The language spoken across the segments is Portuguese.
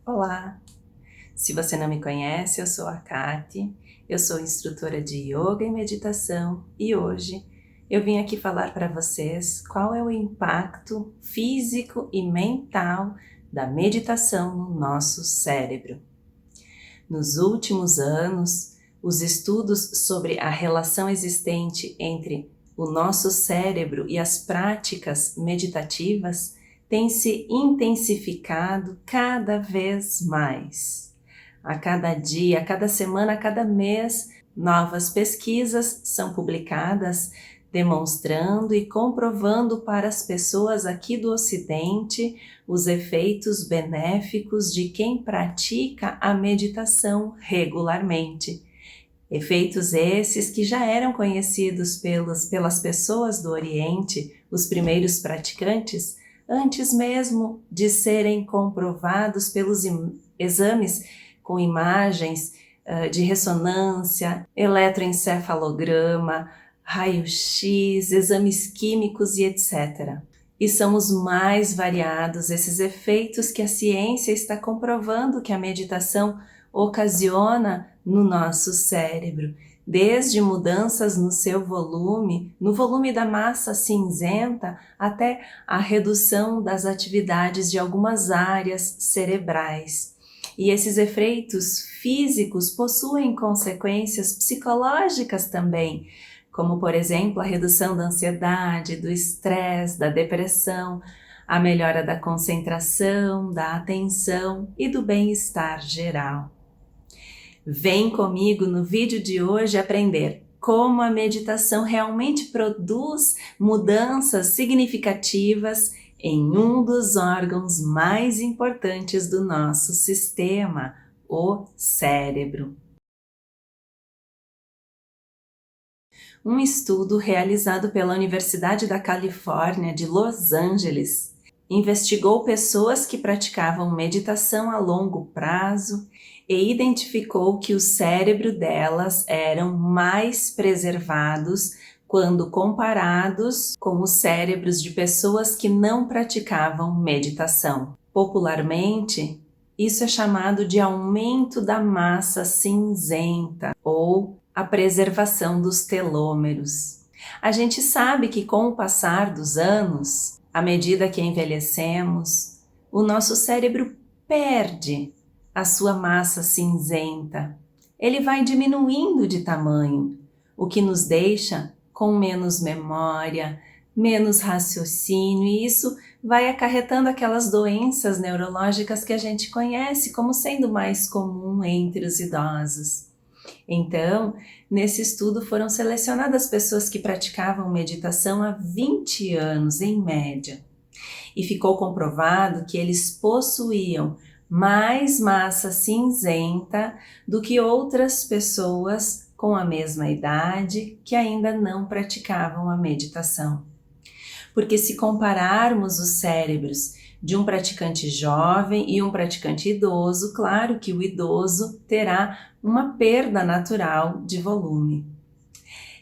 Olá! Se você não me conhece, eu sou a Kati, eu sou instrutora de Yoga e Meditação e hoje eu vim aqui falar para vocês qual é o impacto físico e mental da meditação no nosso cérebro. Nos últimos anos, os estudos sobre a relação existente entre o nosso cérebro e as práticas meditativas têm se intensificado cada vez mais. A cada dia, a cada semana, a cada mês, novas pesquisas são publicadas demonstrando e comprovando para as pessoas aqui do Ocidente os efeitos benéficos de quem pratica a meditação regularmente. Efeitos esses que já eram conhecidos pelas pessoas do Oriente, os primeiros praticantes, antes mesmo de serem comprovados pelos exames com imagens de ressonância, eletroencefalograma, raio-x, exames químicos e etc. E são os mais variados esses efeitos que a ciência está comprovando que a meditação ocasiona no nosso cérebro, desde mudanças no seu volume, no volume da massa cinzenta, até a redução das atividades de algumas áreas cerebrais. E esses efeitos físicos possuem consequências psicológicas também, como por exemplo a redução da ansiedade, do estresse, da depressão, a melhora da concentração, da atenção e do bem-estar geral. Vem comigo no vídeo de hoje aprender como a meditação realmente produz mudanças significativas em um dos órgãos mais importantes do nosso sistema, o cérebro. Um estudo realizado pela Universidade da Califórnia de Los Angeles investigou pessoas que praticavam meditação a longo prazo e identificou que o cérebro delas eram mais preservados quando comparados com os cérebros de pessoas que não praticavam meditação. Popularmente, isso é chamado de aumento da massa cinzenta ou a preservação dos telômeros. A gente sabe que com o passar dos anos, à medida que envelhecemos, o nosso cérebro perde a sua massa cinzenta. Ele vai diminuindo de tamanho, o que nos deixa com menos memória, menos raciocínio, e isso vai acarretando aquelas doenças neurológicas que a gente conhece como sendo mais comum entre os idosos. Então, nesse estudo foram selecionadas pessoas que praticavam meditação há 20 anos, em média, e ficou comprovado que eles possuíam mais massa cinzenta do que outras pessoas com a mesma idade que ainda não praticavam a meditação. Porque se compararmos os cérebros de um praticante jovem e um praticante idoso, claro que o idoso terá uma perda natural de volume.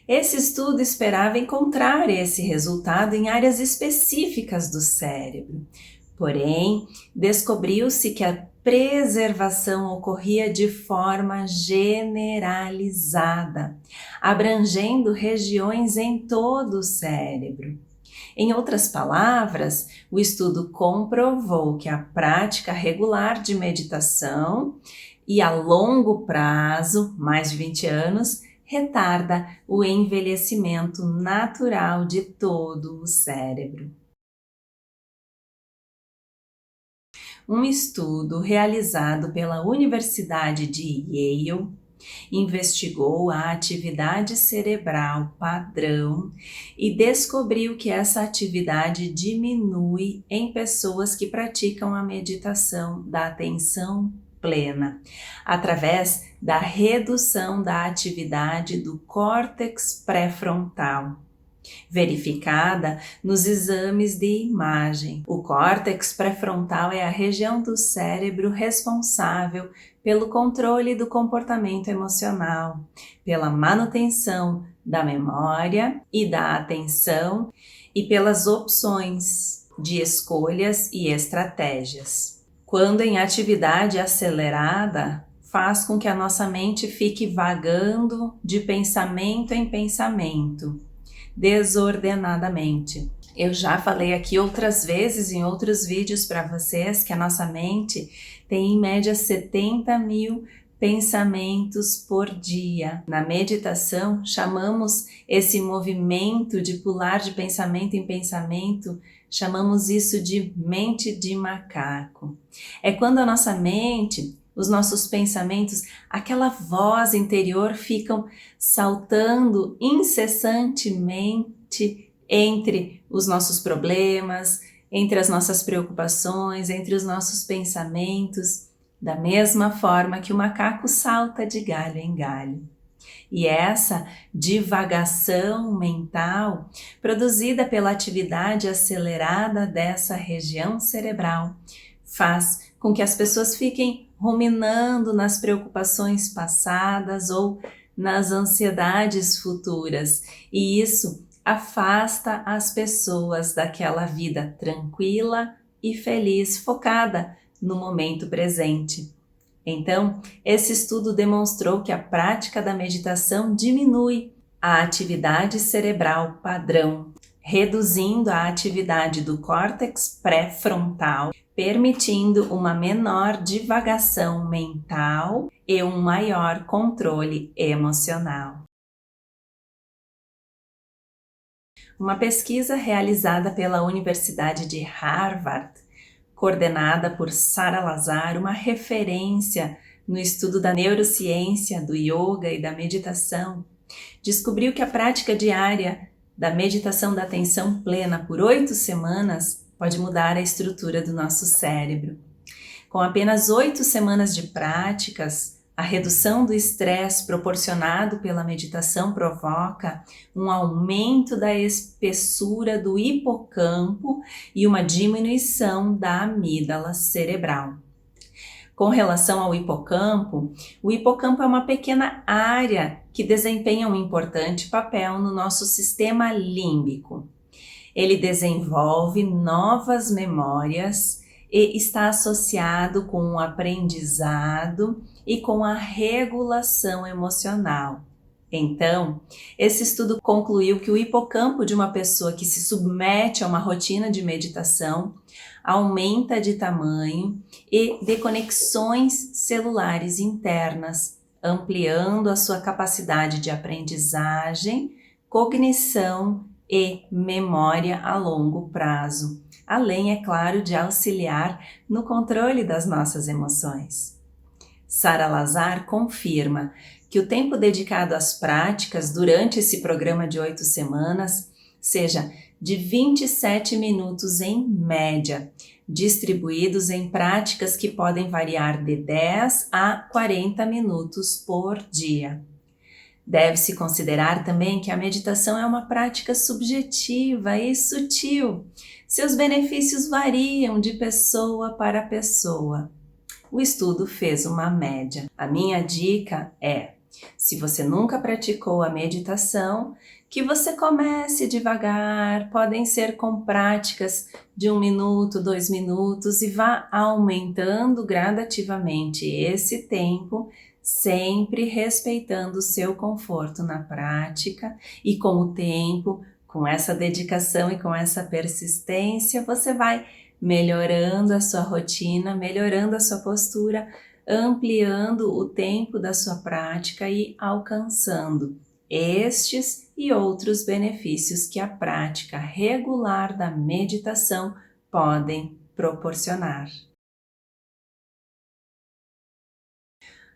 Esse estudo esperava encontrar esse resultado em áreas específicas do cérebro. Porém, descobriu-se que a preservação ocorria de forma generalizada, abrangendo regiões em todo o cérebro. Em outras palavras, o estudo comprovou que a prática regular de meditação e a longo prazo, mais de 20 anos, retarda o envelhecimento natural de todo o cérebro. Um estudo realizado pela Universidade de Yale investigou a atividade cerebral padrão e descobriu que essa atividade diminui em pessoas que praticam a meditação da atenção plena, através da redução da atividade do córtex pré-frontal, verificada nos exames de imagem. O córtex pré-frontal é a região do cérebro responsável pelo controle do comportamento emocional, pela manutenção da memória e da atenção e pelas opções de escolhas e estratégias. quando em atividade acelerada, faz com que a nossa mente fique vagando de pensamento em pensamento, desordenadamente. Eu já falei aqui outras vezes em outros vídeos para vocês que a nossa mente tem em média 70.000 pensamentos por dia. Na meditação, chamamos esse movimento de pular de pensamento em pensamento, chamamos isso de mente de macaco. É quando a nossa mente, os nossos pensamentos, aquela voz interior ficam saltando incessantemente entre os nossos problemas, entre as nossas preocupações, entre os nossos pensamentos, da mesma forma que o macaco salta de galho em galho. E essa divagação mental, produzida pela atividade acelerada dessa região cerebral, faz com que as pessoas fiquem ruminando nas preocupações passadas ou nas ansiedades futuras, e isso afasta as pessoas daquela vida tranquila e feliz, focada no momento presente. Então, esse estudo demonstrou que a prática da meditação diminui a atividade cerebral padrão, reduzindo a atividade do córtex pré-frontal, permitindo uma menor divagação mental e um maior controle emocional. Uma pesquisa realizada pela Universidade de Harvard, coordenada por Sara Lazar, uma referência no estudo da neurociência, do yoga e da meditação, descobriu que a prática diária da meditação da atenção plena por 8 semanas pode mudar a estrutura do nosso cérebro. Com apenas 8 semanas de práticas, a redução do estresse proporcionado pela meditação provoca um aumento da espessura do hipocampo e uma diminuição da amígdala cerebral. Com relação ao hipocampo, o hipocampo é uma pequena área que desempenha um importante papel no nosso sistema límbico. Ele desenvolve novas memórias e está associado com o aprendizado e com a regulação emocional. Então, esse estudo concluiu que o hipocampo de uma pessoa que se submete a uma rotina de meditação aumenta de tamanho e de conexões celulares internas, ampliando a sua capacidade de aprendizagem, cognição e memória a longo prazo, além, é claro, de auxiliar no controle das nossas emoções. Sara Lazar confirma que o tempo dedicado às práticas durante esse programa de 8 semanas seja de 27 minutos em média, distribuídos em práticas que podem variar de 10 a 40 minutos por dia. Deve-se considerar também que a meditação é uma prática subjetiva e sutil. Seus benefícios variam de pessoa para pessoa. O estudo fez uma média. A minha dica é, se você nunca praticou a meditação, que você comece devagar, podem ser com práticas de 1 minuto, 2 minutos e vá aumentando gradativamente esse tempo, sempre respeitando o seu conforto na prática, e com o tempo, com essa dedicação e com essa persistência, você vai melhorando a sua rotina, melhorando a sua postura, ampliando o tempo da sua prática e alcançando estes e outros benefícios que a prática regular da meditação podem proporcionar.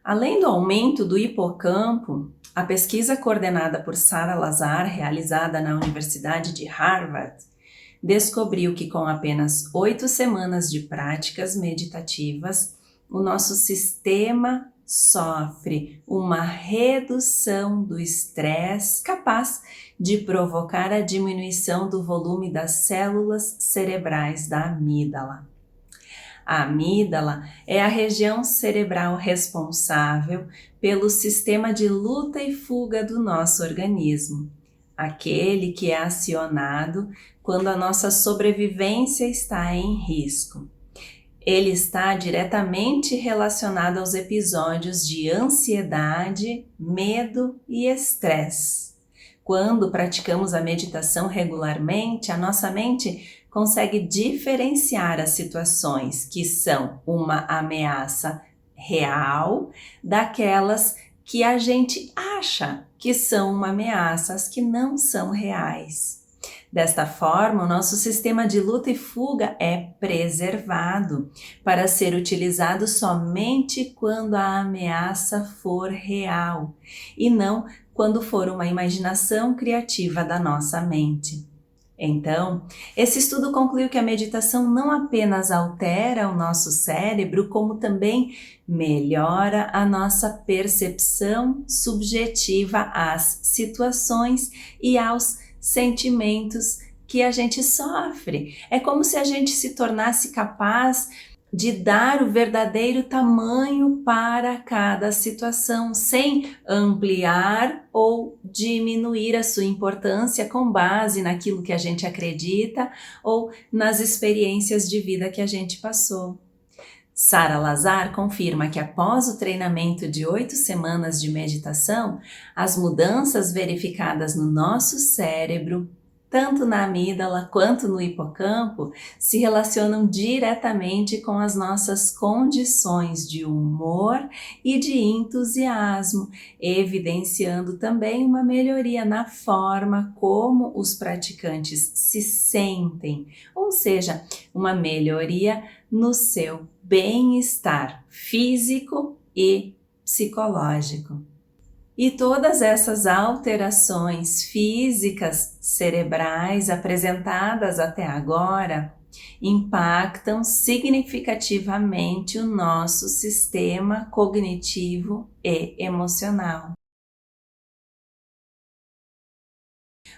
Além do aumento do hipocampo, a pesquisa coordenada por Sara Lazar, realizada na Universidade de Harvard, descobriu que com apenas 8 semanas de práticas meditativas, o nosso sistema sofre uma redução do estresse capaz de provocar a diminuição do volume das células cerebrais da amígdala. A amígdala é a região cerebral responsável pelo sistema de luta e fuga do nosso organismo, aquele que é acionado quando a nossa sobrevivência está em risco. Ele está diretamente relacionado aos episódios de ansiedade, medo e estresse. Quando praticamos a meditação regularmente, a nossa mente consegue diferenciar as situações que são uma ameaça real daquelas que a gente acha que são uma ameaça, as que não são reais. Desta forma, o nosso sistema de luta e fuga é preservado para ser utilizado somente quando a ameaça for real e não quando for uma imaginação criativa da nossa mente. Então, esse estudo concluiu que a meditação não apenas altera o nosso cérebro, como também melhora a nossa percepção subjetiva às situações e aos sentimentos que a gente sofre. É como se a gente se tornasse capaz de dar o verdadeiro tamanho para cada situação, sem ampliar ou diminuir a sua importância com base naquilo que a gente acredita ou nas experiências de vida que a gente passou. Sara Lazar confirma que após o treinamento de 8 semanas de meditação, as mudanças verificadas no nosso cérebro, tanto na amígdala quanto no hipocampo, se relacionam diretamente com as nossas condições de humor e de entusiasmo, evidenciando também uma melhoria na forma como os praticantes se sentem, ou seja, uma melhoria no seu bem-estar físico e psicológico. E todas essas alterações físicas cerebrais apresentadas até agora impactam significativamente o nosso sistema cognitivo e emocional.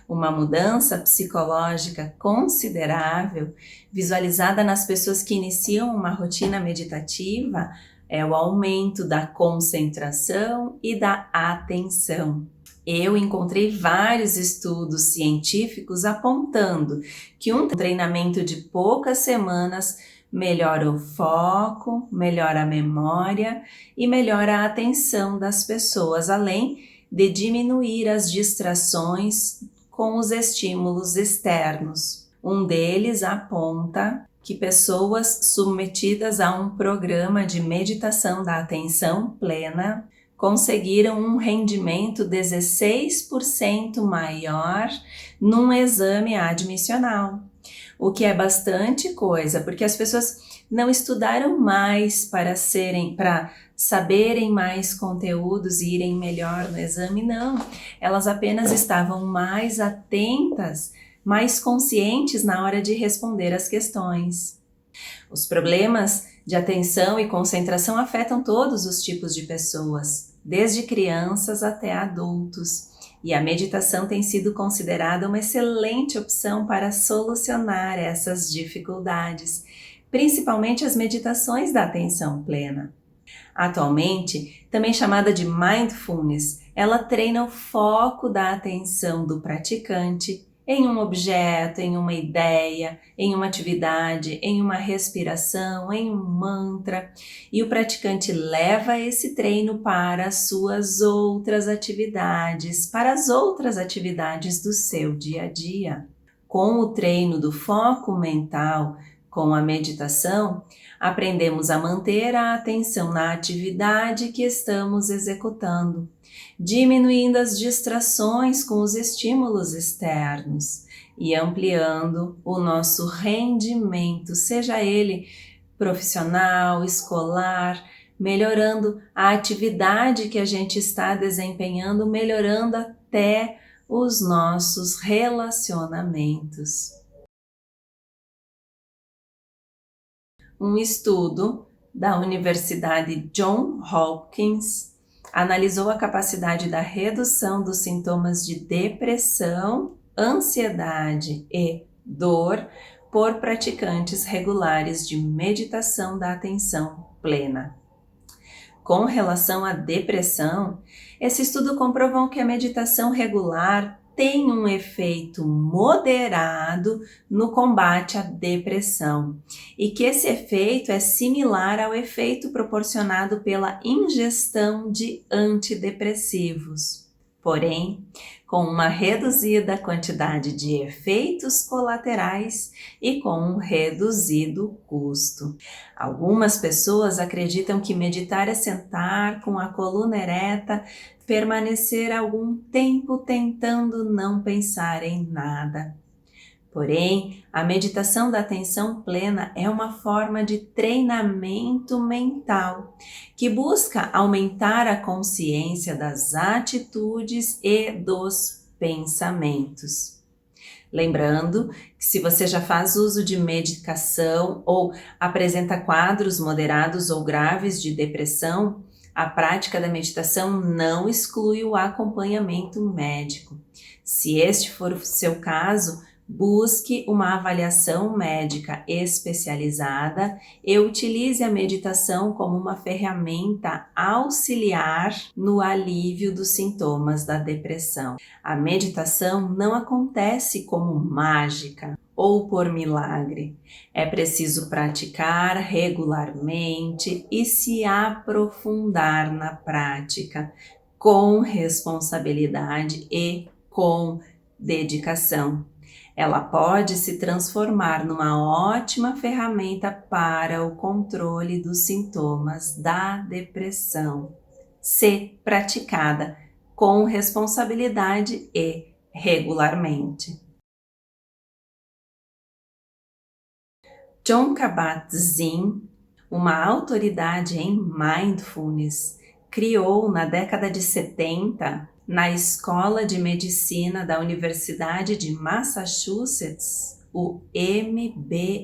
Uma mudança psicológica considerável, visualizada nas pessoas que iniciam uma rotina meditativa, é o aumento da concentração e da atenção. Eu encontrei vários estudos científicos apontando que um treinamento de poucas semanas melhora o foco, melhora a memória e melhora a atenção das pessoas, além de diminuir as distrações com os estímulos externos. Um deles aponta que pessoas submetidas a um programa de meditação da atenção plena conseguiram um rendimento 16% maior num exame admissional, o que é bastante coisa, porque as pessoas não estudaram mais para saberem mais conteúdos e irem melhor no exame, não. Elas apenas estavam mais atentas, mais conscientes na hora de responder as questões. Os problemas de atenção e concentração afetam todos os tipos de pessoas, desde crianças até adultos, e a meditação tem sido considerada uma excelente opção para solucionar essas dificuldades, principalmente as meditações da atenção plena. Atualmente, também chamada de mindfulness, ela treina o foco da atenção do praticante em um objeto, em uma ideia, em uma atividade, em uma respiração, em um mantra, e o praticante leva esse treino para as suas outras atividades, para as outras atividades do seu dia a dia. Com o treino do foco mental, com a meditação, aprendemos a manter a atenção na atividade que estamos executando, diminuindo as distrações com os estímulos externos e ampliando o nosso rendimento, seja ele profissional, escolar, melhorando a atividade que a gente está desempenhando, melhorando até os nossos relacionamentos. Um estudo da Universidade Johns Hopkins analisou a capacidade da redução dos sintomas de depressão, ansiedade e dor por praticantes regulares de meditação da atenção plena. Com relação à depressão, esse estudo comprovou que a meditação regular tem um efeito moderado no combate à depressão e que esse efeito é similar ao efeito proporcionado pela ingestão de antidepressivos, porém com uma reduzida quantidade de efeitos colaterais e com um reduzido custo. Algumas pessoas acreditam que meditar é sentar com a coluna ereta, permanecer algum tempo tentando não pensar em nada. Porém, a meditação da atenção plena é uma forma de treinamento mental que busca aumentar a consciência das atitudes e dos pensamentos. Lembrando que se você já faz uso de medicação ou apresenta quadros moderados ou graves de depressão, a prática da meditação não exclui o acompanhamento médico. Se este for o seu caso, busque uma avaliação médica especializada e utilize a meditação como uma ferramenta auxiliar no alívio dos sintomas da depressão. A meditação não acontece como mágica ou por milagre. É preciso praticar regularmente e se aprofundar na prática com responsabilidade e com dedicação. Ela pode se transformar numa ótima ferramenta para o controle dos sintomas da depressão, se praticada com responsabilidade e regularmente. Jon Kabat-Zinn, uma autoridade em mindfulness, criou na década de 70 na Escola de Medicina da Universidade de Massachusetts, o MBSR,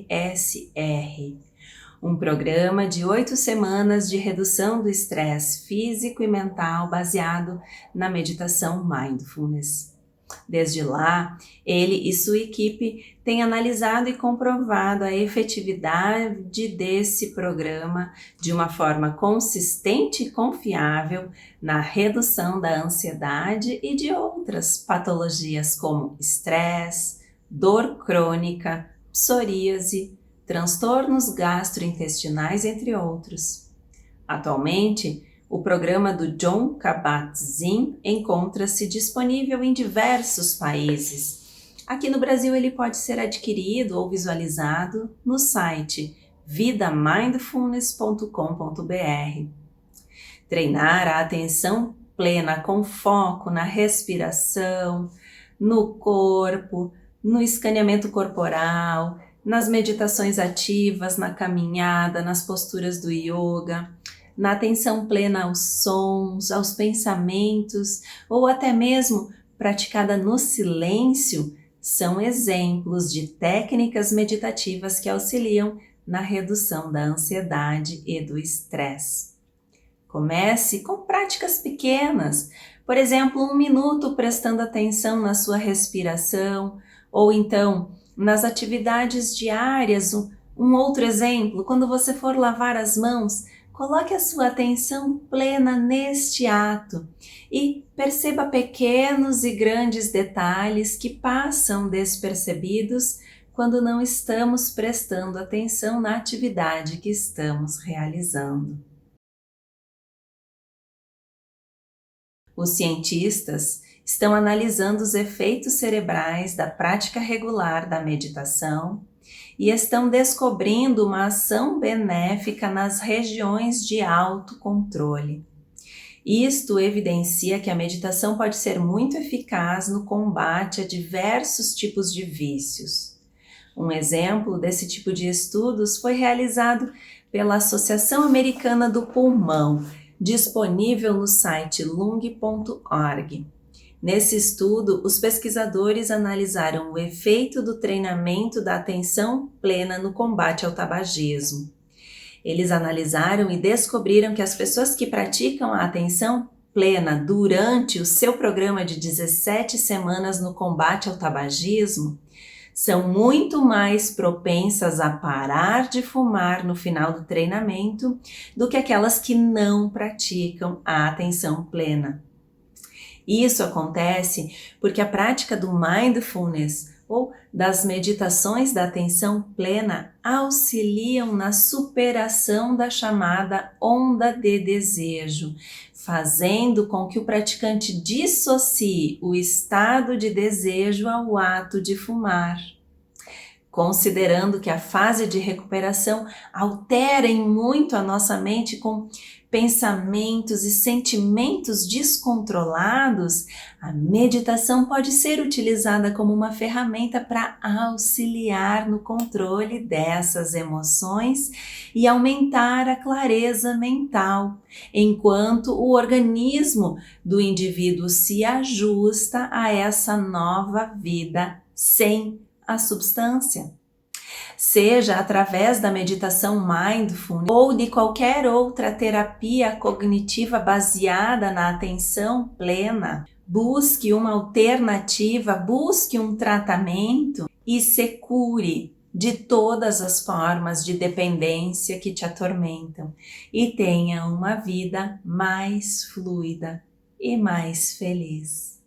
um programa de 8 semanas de redução do estresse físico e mental baseado na meditação mindfulness. Desde lá, ele e sua equipe têm analisado e comprovado a efetividade desse programa de uma forma consistente e confiável na redução da ansiedade e de outras patologias como estresse, dor crônica, psoríase, transtornos gastrointestinais, entre outros. Atualmente, o programa do Jon Kabat-Zinn encontra-se disponível em diversos países. Aqui no Brasil ele pode ser adquirido ou visualizado no site vidamindfulness.com.br. Treinar a atenção plena com foco na respiração, no corpo, no escaneamento corporal, nas meditações ativas, na caminhada, nas posturas do yoga, na atenção plena aos sons, aos pensamentos ou até mesmo praticada no silêncio, são exemplos de técnicas meditativas que auxiliam na redução da ansiedade e do estresse. Comece com práticas pequenas, por exemplo, 1 minuto prestando atenção na sua respiração, ou então nas atividades diárias. Um outro exemplo, quando você for lavar as mãos, coloque a sua atenção plena neste ato e perceba pequenos e grandes detalhes que passam despercebidos quando não estamos prestando atenção na atividade que estamos realizando. Os cientistas estão analisando os efeitos cerebrais da prática regular da meditação e estão descobrindo uma ação benéfica nas regiões de autocontrole. Isto evidencia que a meditação pode ser muito eficaz no combate a diversos tipos de vícios. Um exemplo desse tipo de estudos foi realizado pela Associação Americana do Pulmão, disponível no site lung.org. Nesse estudo, os pesquisadores analisaram o efeito do treinamento da atenção plena no combate ao tabagismo. Eles analisaram e descobriram que as pessoas que praticam a atenção plena durante o seu programa de 17 semanas no combate ao tabagismo são muito mais propensas a parar de fumar no final do treinamento do que aquelas que não praticam a atenção plena. Isso acontece porque a prática do mindfulness ou das meditações da atenção plena auxiliam na superação da chamada onda de desejo, fazendo com que o praticante dissocie o estado de desejo ao ato de fumar. Considerando que a fase de recuperação altera em muito a nossa mente com pensamentos e sentimentos descontrolados, a meditação pode ser utilizada como uma ferramenta para auxiliar no controle dessas emoções e aumentar a clareza mental, enquanto o organismo do indivíduo se ajusta a essa nova vida sem a substância. Seja através da meditação mindfulness ou de qualquer outra terapia cognitiva baseada na atenção plena, busque uma alternativa, busque um tratamento e se cure de todas as formas de dependência que te atormentam e tenha uma vida mais fluida e mais feliz.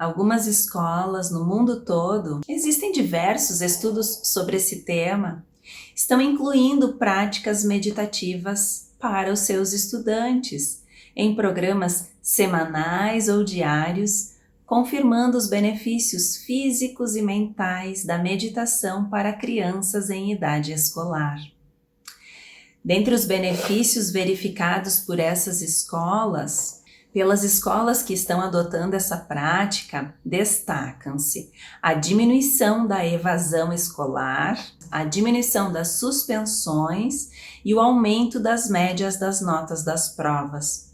Algumas escolas no mundo todo, existem diversos estudos sobre esse tema, estão incluindo práticas meditativas para os seus estudantes, em programas semanais ou diários, confirmando os benefícios físicos e mentais da meditação para crianças em idade escolar. Dentre os benefícios verificados por essas escolas, pelas escolas que estão adotando essa prática, destacam-se a diminuição da evasão escolar, a diminuição das suspensões e o aumento das médias das notas das provas.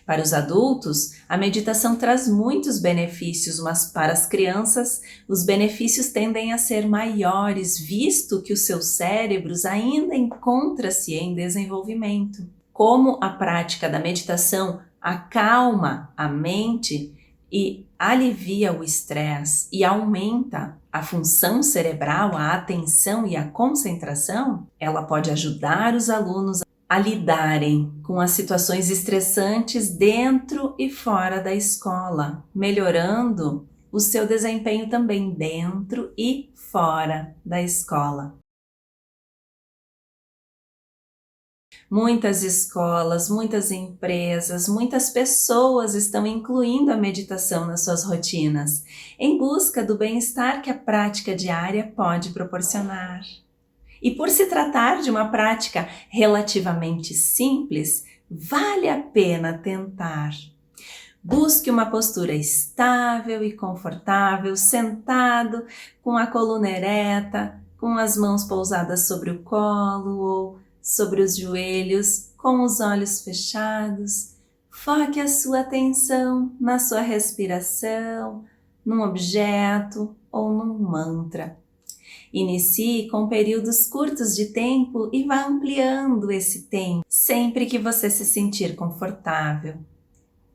Para os adultos, a meditação traz muitos benefícios, mas para as crianças, os benefícios tendem a ser maiores, visto que os seus cérebros ainda encontram-se em desenvolvimento. Como a prática da meditação acalma a mente e alivia o estresse e aumenta a função cerebral, a atenção e a concentração, ela pode ajudar os alunos a lidarem com as situações estressantes dentro e fora da escola, melhorando o seu desempenho também dentro e fora da escola. Muitas escolas, muitas empresas, muitas pessoas estão incluindo a meditação nas suas rotinas, em busca do bem-estar que a prática diária pode proporcionar. E por se tratar de uma prática relativamente simples, vale a pena tentar. Busque uma postura estável e confortável, sentado, com a coluna ereta, com as mãos pousadas sobre o colo ou sobre os joelhos, com os olhos fechados. Foque a sua atenção na sua respiração, num objeto ou num mantra. Inicie com períodos curtos de tempo e vá ampliando esse tempo sempre que você se sentir confortável.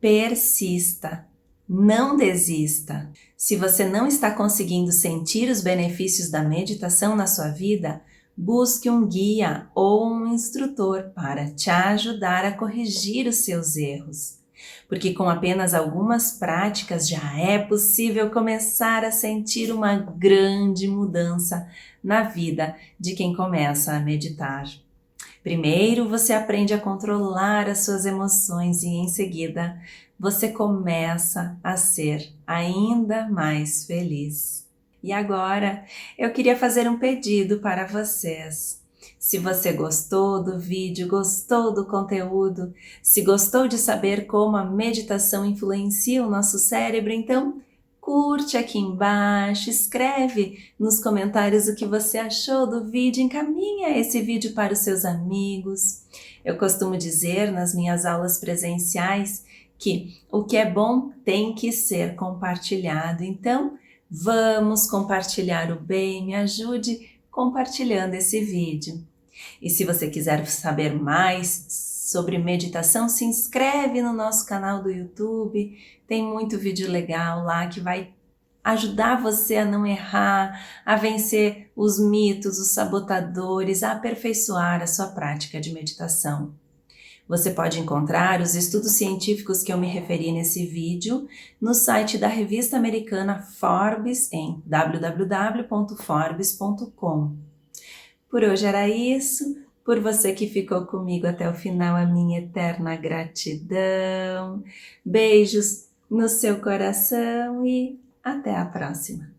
Persista, não desista. Se você não está conseguindo sentir os benefícios da meditação na sua vida, busque um guia ou um instrutor para te ajudar a corrigir os seus erros. Porque com apenas algumas práticas já é possível começar a sentir uma grande mudança na vida de quem começa a meditar. Primeiro você aprende a controlar as suas emoções e em seguida você começa a ser ainda mais feliz. E agora eu queria fazer um pedido para vocês. Se você gostou do vídeo, gostou do conteúdo, se gostou de saber como a meditação influencia o nosso cérebro, então curte aqui embaixo, escreve nos comentários o que você achou do vídeo, encaminha esse vídeo para os seus amigos. Eu costumo dizer nas minhas aulas presenciais que o que é bom tem que ser compartilhado, então vamos compartilhar o bem, me ajude compartilhando esse vídeo. E se você quiser saber mais sobre meditação, se inscreve no nosso canal do YouTube, tem muito vídeo legal lá que vai ajudar você a não errar, a vencer os mitos, os sabotadores, a aperfeiçoar a sua prática de meditação. Você pode encontrar os estudos científicos que eu me referi nesse vídeo no site da revista americana Forbes em www.forbes.com. Por hoje era isso. Por você que ficou comigo até o final, a minha eterna gratidão. Beijos no seu coração e até a próxima.